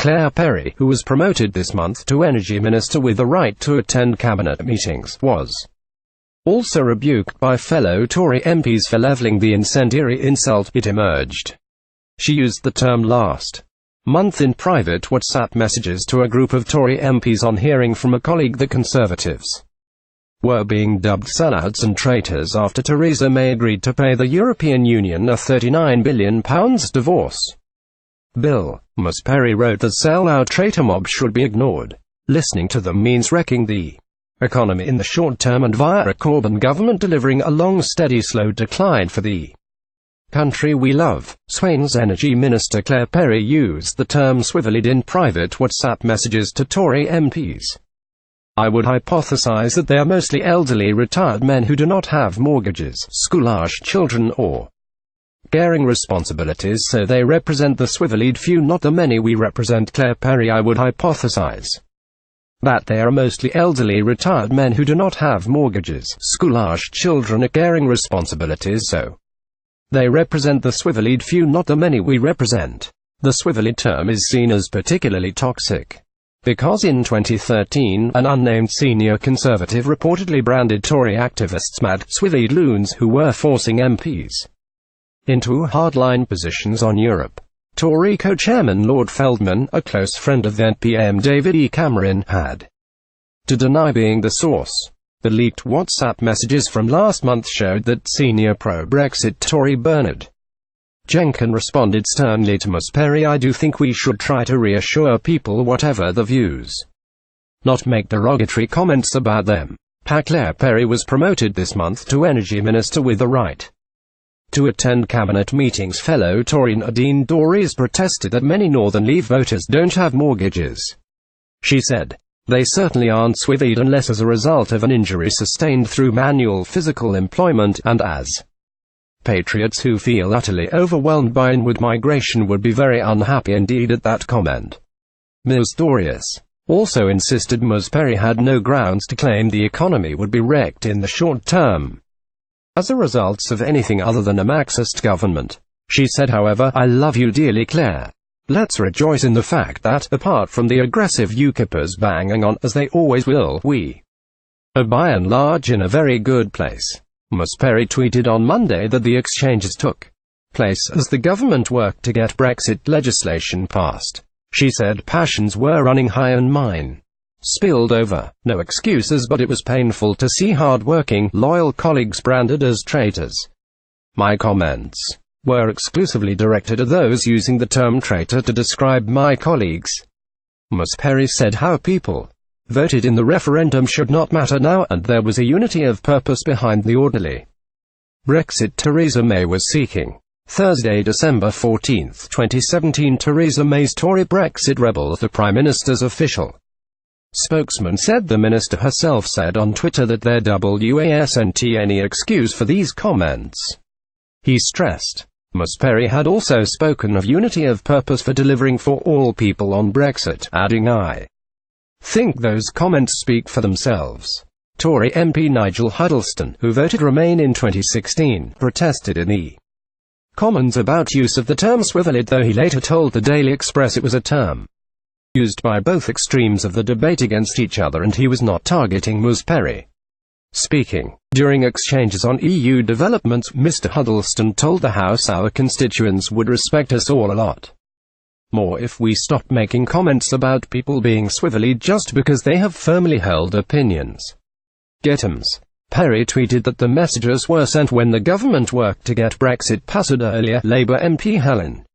Claire Perry, who was promoted this month to Energy Minister with the right to attend cabinet meetings, was also rebuked by fellow Tory MPs for levelling the incendiary insult, it emerged. She used the term last month in private WhatsApp messages to a group of Tory MPs on hearing from a colleague that Conservatives were being dubbed sellouts and traitors after Theresa May agreed to pay the European Union a £39 billion divorce bill. Ms. Perry wrote that sellout traitor mob should be ignored. Listening to them means wrecking the economy in the short term and via a Corbyn government delivering a long, steady, slow decline for the country we love. Swain's Energy Minister Claire Perry used the term swivel-eyed in private WhatsApp messages to Tory MPs. I would hypothesize that they are mostly elderly retired men who do not have mortgages, school-age children or caring responsibilities, so they represent the swivel-eyed few, not the many we represent. Claire Perry: I would hypothesize that they are mostly elderly retired men who do not have mortgages, school-age children or caring responsibilities, so they represent the swivel-eyed few, not the many we represent. The swivel-eyed term is seen as particularly toxic because in 2013, an unnamed senior Conservative reportedly branded Tory activists mad, swivel-eyed loons who were forcing MPs into hardline positions on Europe. Tory co-chairman Lord Feldman, a close friend of then PM David E. Cameron, had to deny being the source. The leaked WhatsApp messages from last month showed that senior pro-Brexit Tory Bernard Jenkin responded sternly to Ms. Perry: I do think we should try to reassure people, whatever the views, not make derogatory comments about them. Claire Perry was promoted this month to Energy Minister with the right to attend cabinet meetings. Fellow Tory Nadine Dorries protested that many Northern Leave voters don't have mortgages. She said, they certainly aren't swivel-eyed unless as a result of an injury sustained through manual physical employment, and as patriots who feel utterly overwhelmed by inward migration would be very unhappy indeed at that comment. Ms. Dorries also insisted Ms. Perry had no grounds to claim the economy would be wrecked in the short term as a result of anything other than a Marxist government. She said, however, I love you dearly, Claire. Let's rejoice in the fact that, apart from the aggressive UKIPers banging on, as they always will, we are by and large in a very good place. Ms. Perry tweeted on Monday that the exchanges took place as the government worked to get Brexit legislation passed. She said passions were running high and mine spilled over. No excuses, but it was painful to see hard-working, loyal colleagues branded as traitors. My comments were exclusively directed at those using the term traitor to describe my colleagues. Ms. Perry said how people voted in the referendum should not matter now, and there was a unity of purpose behind the orderly Brexit Theresa May was seeking. Thursday, December 14, 2017, Theresa May's Tory Brexit rebels. The Prime Minister's official spokesman said the minister herself said on Twitter that there wasn't any excuse for these comments. He stressed Ms. Perry had also spoken of unity of purpose for delivering for all people on Brexit, adding, I think those comments speak for themselves. Tory MP Nigel Huddleston, who voted Remain in 2016, protested in the Commons about use of the term swivel-eyed, though he later told the Daily Express it was a term used by both extremes of the debate against each other and he was not targeting Ms. Perry. Speaking during exchanges on EU developments, Mr. Huddleston told the House our constituents would respect us all a lot more if we stopped making comments about people being swivel-eyed just because they have firmly held opinions. Getums. Perry tweeted that the messages were sent when the government worked to get Brexit passed. Earlier, Labour MP Helen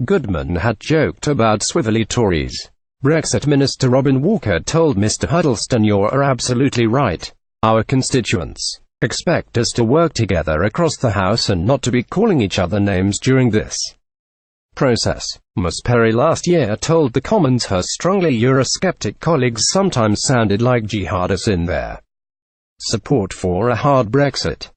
Goodman had joked about swivel-eyed Tories. Brexit Minister Robin Walker told Mr. Huddleston, "You're absolutely right. Our constituents expect us to work together across the House and not to be calling each other names during this process." Ms. Perry last year told the Commons her strongly Eurosceptic colleagues sometimes sounded like jihadists in their support for a hard Brexit.